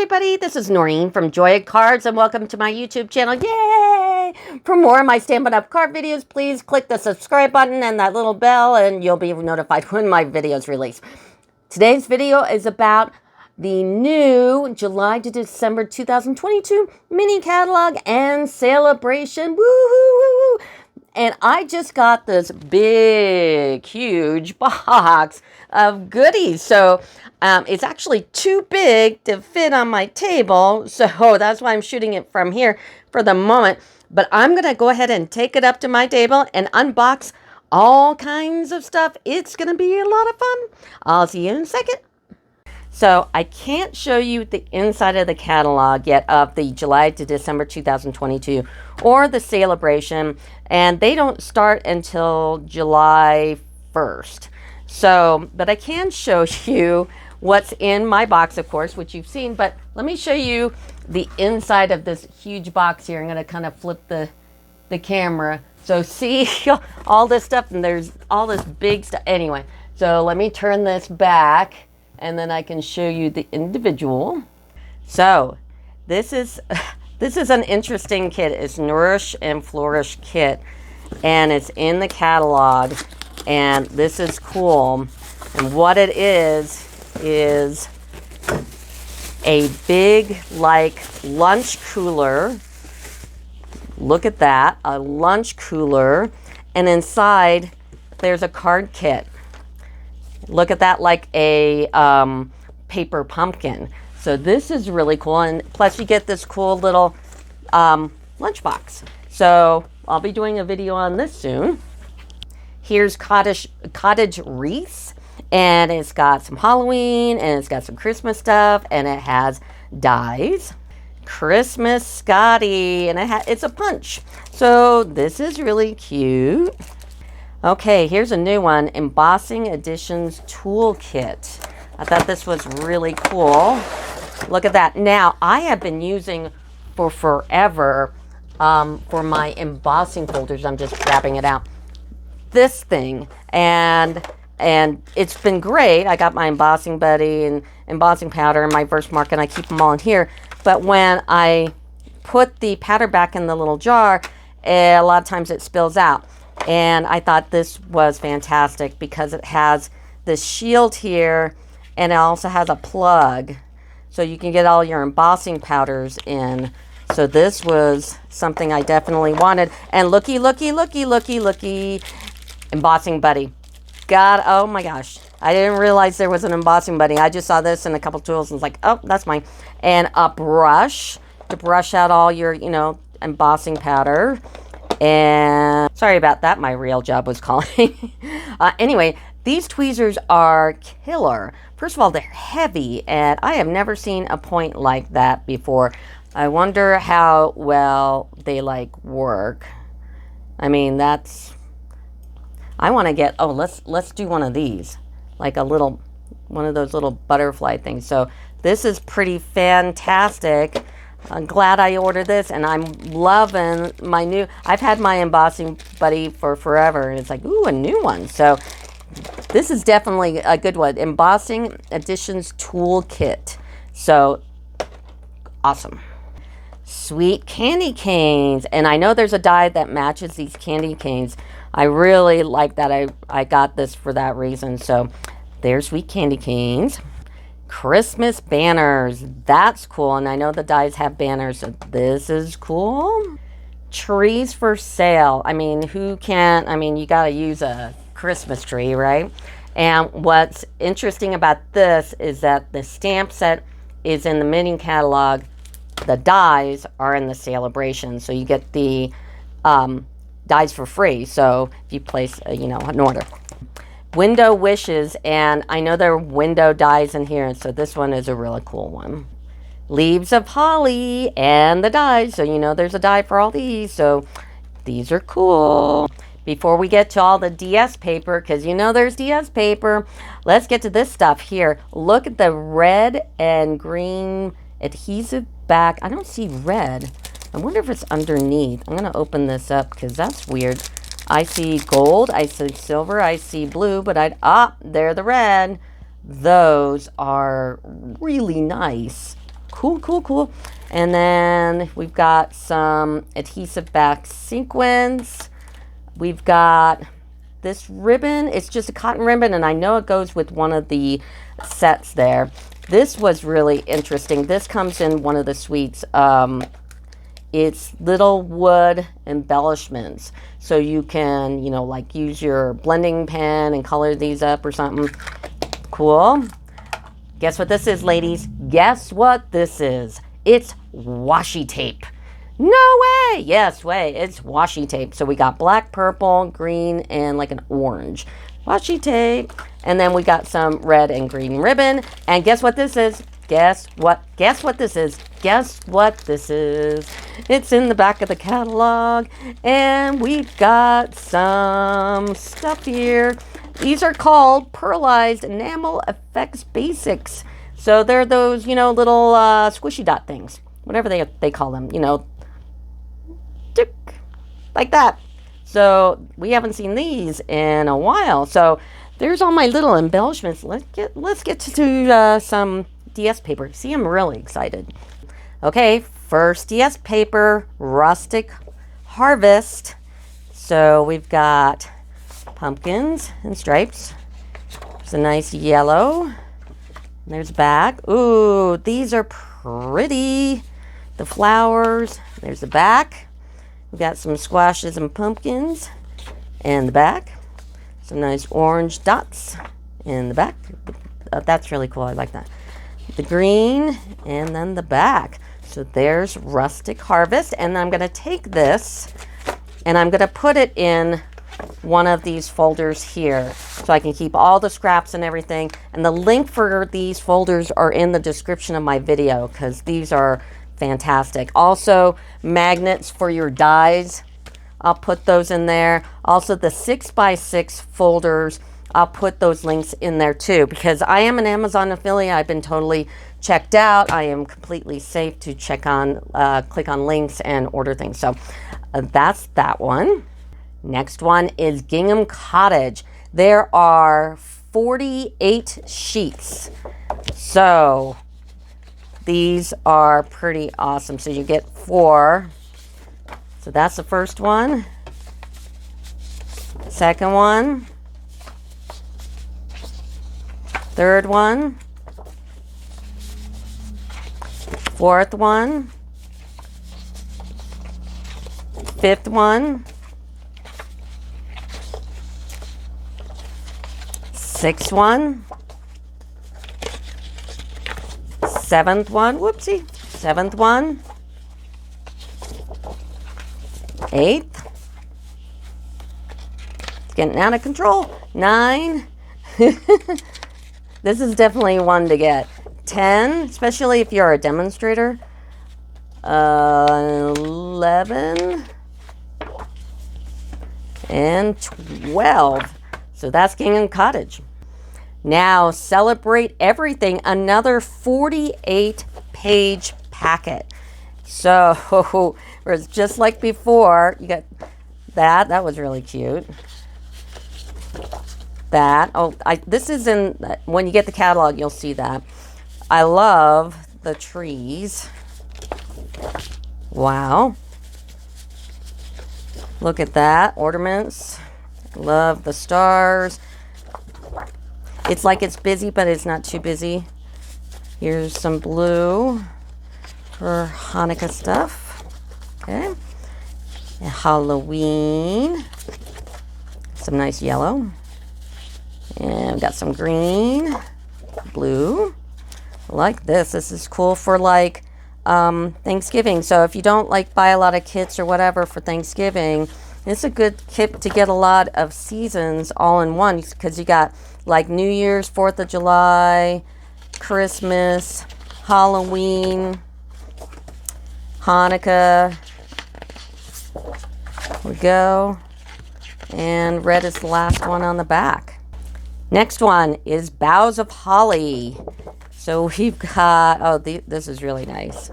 everybody, this is Noreen from Joy Cards and welcome to my YouTube channel. Yay! For more of my Stampin' Up! Card videos, please click the subscribe button and that little bell and you'll be notified when my videos release. Today's video is about the new July to December 2022 mini catalog and Sale-a-bration. Woo-hoo-hoo-hoo! And I just got this big, huge box of goodies. So it's actually too big to fit on my table. So that's why I'm shooting it from here for the moment. But I'm going to go ahead and take it up to my table and unbox all kinds of stuff. It's going to be a lot of fun. I'll see you in a second. So I can't show you the inside of the catalog yet of the July to December 2022 or the Sale-a-bration, and they don't start until July 1st. So, but I can show you what's in my box, of course, which you've seen, but let me show you the inside of this huge box here. I'm going to kind of flip the camera. So see all this stuff, and there's all this big stuff. Anyway, so let me turn this back and then I can show you the individual. So this is an interesting kit. It's Nourish and Flourish kit, and it's in the catalog, and this is cool. And what it is a big like lunch cooler. Look at that, a lunch cooler, and inside there's a card kit. Look at that, like a paper pumpkin. So this is really cool, and plus you get this cool little lunchbox. So I'll be doing a video on this soon. Here's cottage wreaths, and it's got some Halloween, and it's got some Christmas stuff, and it has dies. Christmas Scotty, and it's a punch. So this is really cute. Okay, here's a new one, Embossing Editions Toolkit. I thought this was really cool. Look at that. Now, I have been using for forever for my embossing folders. I'm just grabbing it out. This thing, and it's been great. I got my embossing buddy and embossing powder and my Versamark, and I keep them all in here. But when I put the powder back in the little jar, a lot of times it spills out. And I thought this was fantastic because it has this shield here, and it also has a plug, so you can get all your embossing powders in. So this was something I definitely wanted. And looky, embossing buddy. God, oh my gosh, I didn't realize there was an embossing buddy. I just saw this in a couple tools and was like, oh, that's mine. And a brush to brush out all your, embossing powder. And sorry about that, my real job was calling. Anyway, these tweezers are killer. First of all, they're heavy, and I have never seen a point like that before. I wonder how well they work. I mean, I want to get, let's do one of these, like one of those little butterfly things. So this is pretty fantastic. I'm glad I ordered this, and I'm loving my new, I've had my embossing buddy for forever, and it's like, ooh, a new one. So this is definitely a good one. Embossing Editions Toolkit. So awesome. Sweet candy canes. And I know there's a die that matches these candy canes. I really like that. I got this for that reason. So there's sweet candy canes. Christmas banners. That's cool. And I know the dies have banners, so this is cool. Trees for sale. I mean, who can't? I mean, you got to use a Christmas tree, right? And what's interesting about this is that the stamp set is in the mini catalog. The dies are in the Sale-a-bration. So you get the dies for free. So if you place, an order. Window wishes, and I know there are window dies in here, so this one is a really cool one. Leaves of holly and the dies, so there's a die for all these, so these are cool. Before we get to all the DS paper, because there's DS paper, let's get to this stuff here. Look at the red and green adhesive back. I don't see red. I wonder if it's underneath. I'm going to open this up because that's weird. I see gold, I see silver, I see blue, but they're the red. Those are really nice. Cool, cool, cool. And then we've got some adhesive back sequins. We've got this ribbon. It's just a cotton ribbon, and I know it goes with one of the sets there. This was really interesting. This comes in one of the suites. It's little wood embellishments. So you can, you know, like use your blending pen and color these up or something. Cool. Guess what this is, ladies? Guess what this is? It's washi tape. No way! Yes, way. It's washi tape. So we got black, purple, green, and like an orange. Washi tape. And then we got some red and green ribbon. And guess what this is? Guess what? Guess what this is? Guess what this is? It's in the back of the catalog. And we've got some stuff here. These are called Pearlized Enamel Effects Basics. So they're those, you know, little squishy dot things. Whatever they call them, you know. Tick, like that. So we haven't seen these in a while. So there's all my little embellishments. Let's get to some DS paper. See, I'm really excited. Okay, first DS paper, Rustic Harvest. So we've got pumpkins and stripes. There's a nice yellow. There's back. Ooh, these are pretty. The flowers. There's the back. We've got some squashes and pumpkins in the back. Some nice orange dots in the back. That's really cool. I like that. The green and then the back. So there's Rustic Harvest. And I'm going to take this and I'm going to put it in one of these folders here so I can keep all the scraps and everything. And the link for these folders are in the description of my video because these are fantastic. Also, magnets for your dies. I'll put those in there. Also, the 6x6 folders, I'll put those links in there too because I am an Amazon affiliate. I've been totally checked out. I am completely safe to check on, click on links and order things. So that's that one. Next one is Gingham Cottage. There are 48 sheets. So these are pretty awesome. So you get 4. So that's the first one. Second one. Third one. Fourth one. Fifth one. Sixth one. Seventh one. Whoopsie. Seventh one. Eighth. It's getting out of control. 9. This is definitely one to get. 10, especially if you're a demonstrator. 11. And 12. So that's Gingham Cottage. Now, Celebrate Everything, another 48-page packet. So, it's just like before. You got that. That was really cute. That. Oh, this is in, when you get the catalog, you'll see that. I love the trees. Wow. Look at that. Ornaments. Love the stars. It's like it's busy, but it's not too busy. Here's some blue for Hanukkah stuff. Okay. And Halloween. Some nice yellow. And we've got some green, blue. I like this. This is cool for like Thanksgiving. So if you don't like buy a lot of kits or whatever for Thanksgiving, it's a good kit to get a lot of seasons all in one because you got like New Year's, 4th of July, Christmas, Halloween, Hanukkah. Here we go. And red is the last one on the back. Next one is Boughs of Holly. So we've got, oh, this is really nice.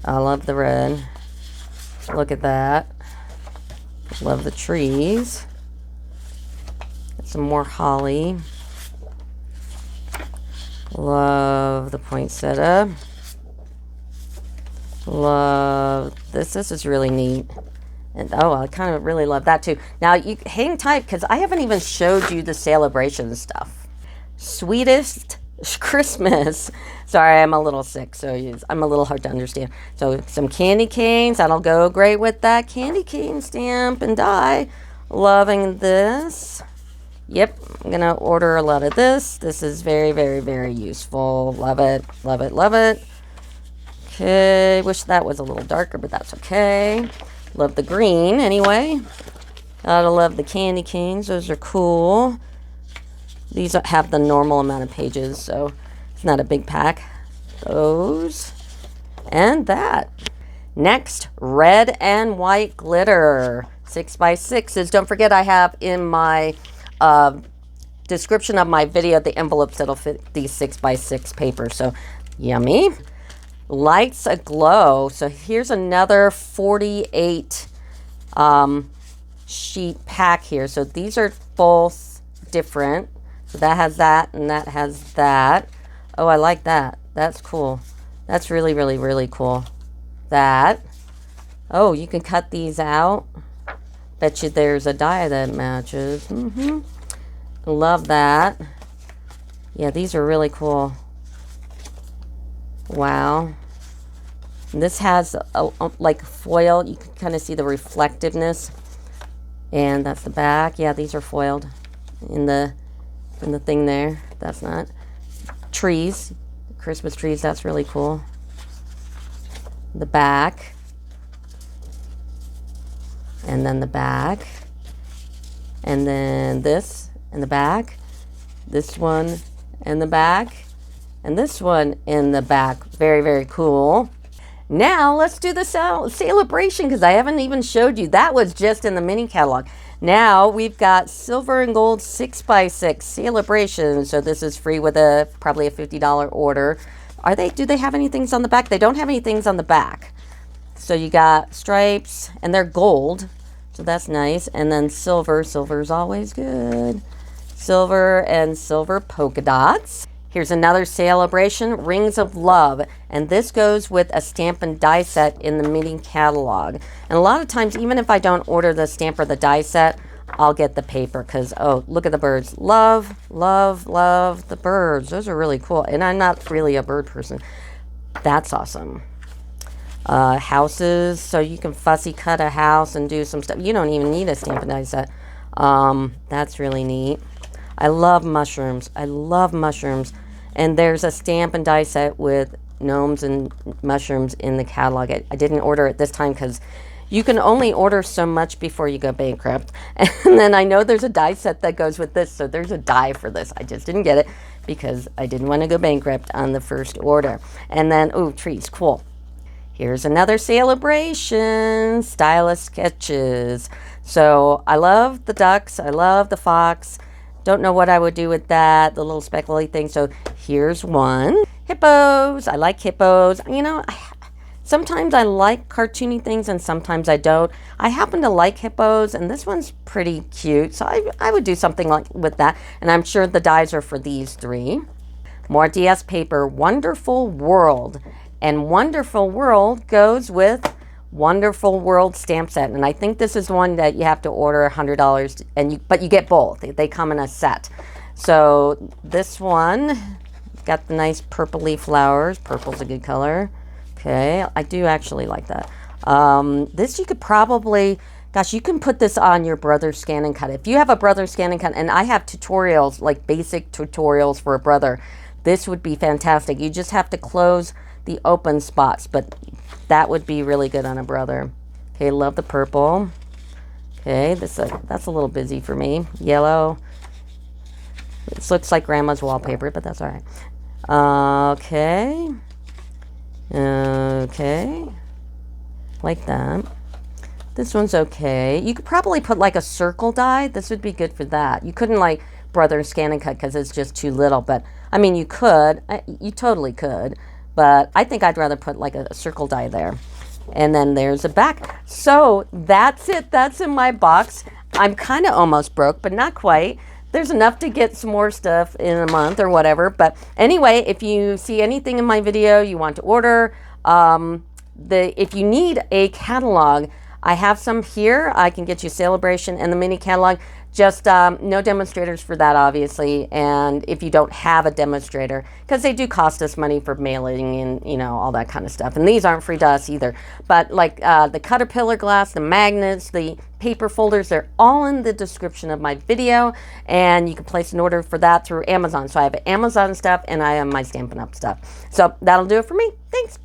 I love the red. Look at that. Love the trees. Some more holly. Love the poinsettia. Love this. This is really neat. And oh, I kind of really love that too. Now you hang tight because I haven't even showed you the Sale-a-bration stuff. Sweetest Christmas. Sorry, I'm a little sick, so I'm a little hard to understand. So some candy canes. That'll go great with that candy cane stamp and die. Loving this. Yep, I'm going to order a lot of this. This is very, very, very useful. Love it, love it, love it. Okay, wish that was a little darker, but that's okay. Love the green anyway. Gotta love the candy canes. Those are cool. These have the normal amount of pages, so it's not a big pack. Those. And that. Next, red and white glitter. 6x6s. Don't forget I have in my description of my video the envelopes that'll fit these 6x6 papers. So yummy. Lights Aglow. So here's another 48 sheet pack here. So these are both different. So that has that and that has that. Oh, I like that. That's cool. That's really, really, really cool. That. Oh, you can cut these out. Bet you there's a die that matches. Love that. Yeah, these are really cool. Wow. And this has like foil. You can kind of see the reflectiveness. And that's the back. Yeah, these are foiled in the thing there. That's not. Trees. Christmas trees. That's really cool. The back. And then the back. And then this and the back. This one and the back. And this one in the back. Very, very cool. Now let's do the Sale-a-bration because I haven't even showed you. That was just in the mini catalog. Now we've got silver and gold 6x6 Sale-a-bration. So this is free with probably a $50 order. Do they have any things on the back? They don't have any things on the back. So you got stripes and they're gold. So that's nice. And then silver. Silver's always good. Silver and silver polka dots. Here's another Sale-a-bration, Rings of Love. And this goes with a stamp and die set in the mini catalog. And a lot of times, even if I don't order the stamp or the die set, I'll get the paper because, oh, look at the birds. Love, love, love the birds. Those are really cool. And I'm not really a bird person. That's awesome. Houses, so you can fussy cut a house and do some stuff. You don't even need a stamp and die set. That's really neat. I love mushrooms. I love mushrooms. And there's a stamp and die set with gnomes and mushrooms in the catalog. I didn't order it this time because you can only order so much before you go bankrupt. And then I know there's a die set that goes with this, so there's a die for this. I just didn't get it because I didn't want to go bankrupt on the first order. And then, oh, trees, cool. Here's another Sale-a-bration, Stylus Sketches. So I love the ducks. I love the fox. Don't know what I would do with that, the little speckly thing. So here's one. Hippos. I like hippos. You know, sometimes I like cartoony things and sometimes I don't. I happen to like hippos and this one's pretty cute. So I would do something like with that. And I'm sure the dies are for these three. More DS paper, Wonderful World. And Wonderful World goes with Wonderful World stamp set, and I think this is one that you have to order $100, but you get both. They come in a set. So this one got the nice purpley flowers. Purple's a good color. Okay, I do actually like that. This you could probably, gosh, you can put this on your Brother Scan and Cut. If you have a Brother Scan and Cut, and I have tutorials, like basic tutorials for a Brother, this would be fantastic. You just have to close the open spots, but that would be really good on a Brother. Okay, love the purple. Okay, that's a little busy for me. Yellow. This looks like grandma's wallpaper, but that's all right. Okay. Okay. Like that. This one's okay. You could probably put like a circle die. This would be good for that. You couldn't like Brother Scan and Cut because it's just too little, but I mean, you could. You totally could. But I think I'd rather put like a circle die there. And then there's a back. So that's it. That's in my box. I'm kind of almost broke, but not quite. There's enough to get some more stuff in a month or whatever. But anyway, if you see anything in my video you want to order, if you need a catalog, I have some here. I can get you Sale-a-bration and the mini catalog. Just no demonstrators for that, obviously. And if you don't have a demonstrator, because they do cost us money for mailing and, you know, all that kind of stuff. And these aren't free to us either. But like the Caterpillar glass, the magnets, the paper folders, they're all in the description of my video. And you can place an order for that through Amazon. So I have Amazon stuff and I have my Stampin' Up! Stuff. So that'll do it for me. Thanks.